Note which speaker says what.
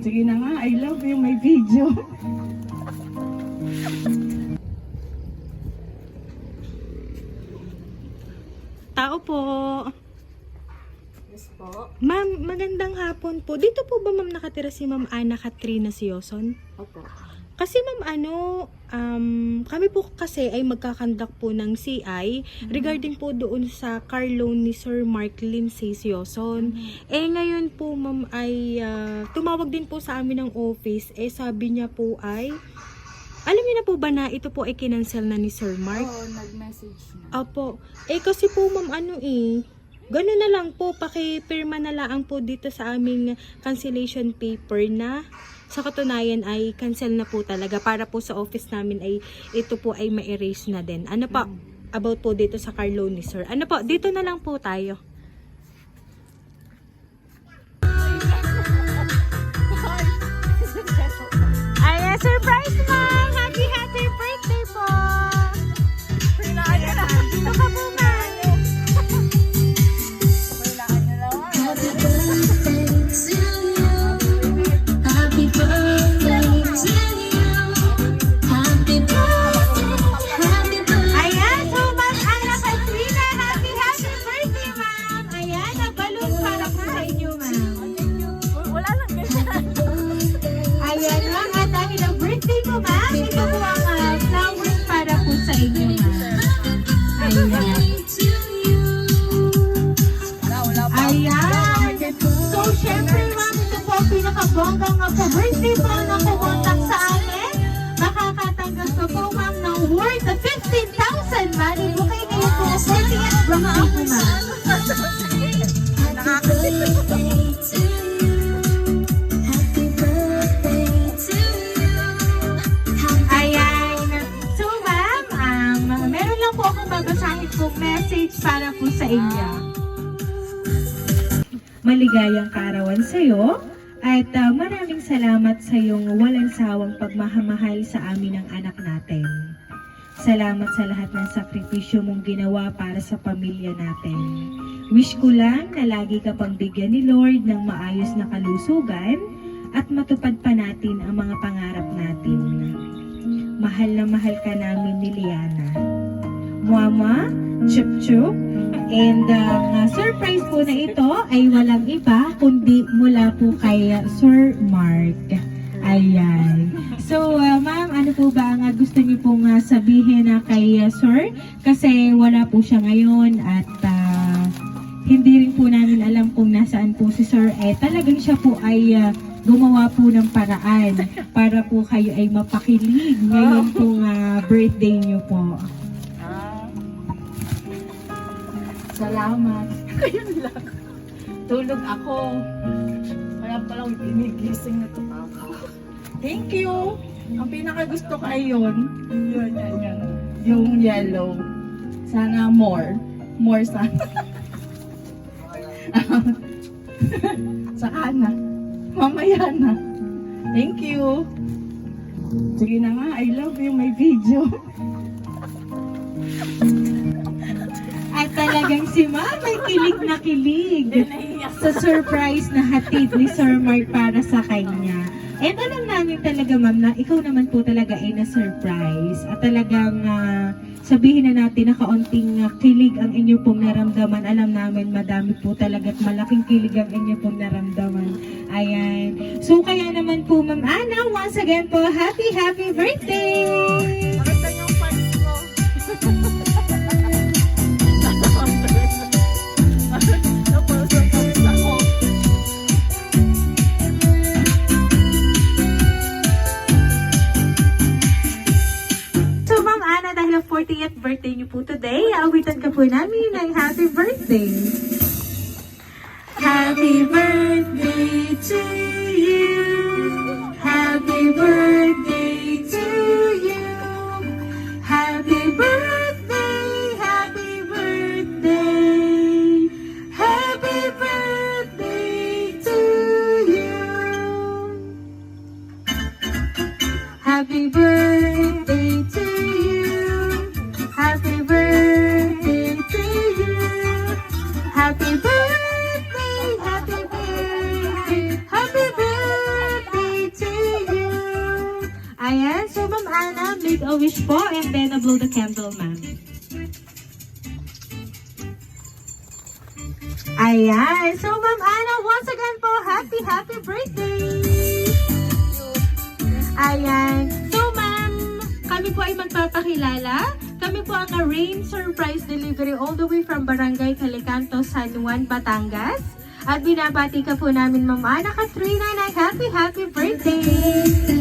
Speaker 1: Sige na nga, I love you, may video. Tao po.
Speaker 2: Yes po.
Speaker 3: Ma'am, magandang hapon po. Dito po ba ma'am nakatira si Ma'am Ana Katrina Sioson?
Speaker 2: Opo.
Speaker 3: Kasi ma'am kami po kasi ay magkakandak po ng CI regarding po doon sa car loan ni Sir Mark Lindsay Sioson. Ngayon po ma'am ay tumawag din po sa amin ng office. Sabi niya po ay, alam niyo na po ba na ito po ay kinancel na ni Sir Mark?
Speaker 2: Oo, nag-message na.
Speaker 3: Opo. Kasi po ma'am gano'n na lang po, pakipirma na lang po dito sa aming cancellation paper na sa katunayan ay cancel na po talaga para po sa office namin ay ito po ay ma-erase na din. Ano pa about po dito sa car loan ni Sir? Ano po, dito na lang po tayo. Ay, surprise ma'am! Happy birthday po! Dito ka po ma'am! Ayan, so Ma'am Ana Katrina, happy birthday ma'am! Ayan, balloon para po sa inyo ma'am.
Speaker 2: Wala lang ganyan.
Speaker 3: Ayan ma'am, at dahil ang birthday mo ma'am, ito po ang flowers para po sa inyo ma'am. Ayan. Ayan. So, syempre ma'am, ito po ang pinakabonggang birthday po na kumontak sa amin. Makakatanggap ko po ma'am ng worth of 15,000 mali po kayo ngayon po. 40th birthday po ma'am. Ayan. So ma'am, meron lang po akong babasahin po message para po sa inyo. Maligayang kaarawan sa iyo at maraming salamat sa iyong walang sawang pagmamahal sa amin ng anak natin. Salamat sa lahat ng sakripisyo mong ginawa para sa pamilya natin. Wish ko lang na lagi ka pang bigyan ni Lord ng maayos na kalusugan at matupad pa natin ang mga pangarap natin. Mahal na mahal ka namin ni Liana. Mama, Chup Chup. And surprise po na ito ay walang iba kundi mula po kay Sir Mark. Ayan. So, ma'am, ano po ba ang gusto niyo pong sabihin na kay Sir? Kasi wala po siya ngayon at hindi rin po namin alam kung nasaan po si Sir. Talagang siya po ay gumawa po ng paraan para po kayo ay mapakilig ngayon pong birthday niyo po.
Speaker 1: Salamat. Ayun lang. Tulog ako. Kaya palang ginigising na ito ako. Thank you. Ang pinakagusto ko ay yun. Yun. Yung yellow. Sana more. More sana. Saka na. Mamaya na. Thank you. Sige na nga, I love you, may video.
Speaker 3: At talagang si Ma'am ay kilig na kilig sa surprise na hatid ni Sir Mark para sa kanya. Alam namin talaga ma'am na ikaw naman po talaga ay na-surprise. At talagang sabihin na natin na kaunting kilig ang inyo pong naramdaman. Alam namin madami po talaga at malaking kilig ang inyo pong naramdaman. Ayan. So kaya naman po Ma'am Ana, once again po, happy birthday!
Speaker 2: Maganda yung fans ko.
Speaker 3: So Ma'am Ana, dahil 40th birthday niyo po today, aawitan ka po namin ng happy birthday. Happy birthday to you. Happy birthday to you. Happy birthday, happy birthday. Happy birthday to you. Happy birthday to you. Happy birthday to you. Happy birthday, happy birthday, happy birthday Ma'am Ana, make a wish po and then blow the candle, ma'am. Ayan. So, Ma'am Ana, once again po, happy birthday! Ayan. So, ma'am, kami po ay magpapakilala. Kami po ang Rain Surprise Delivery all the way from Barangay Calicanto, San Juan, Batangas. At binabati ka po namin, Ma'am Ana Katrina, na happy birthday!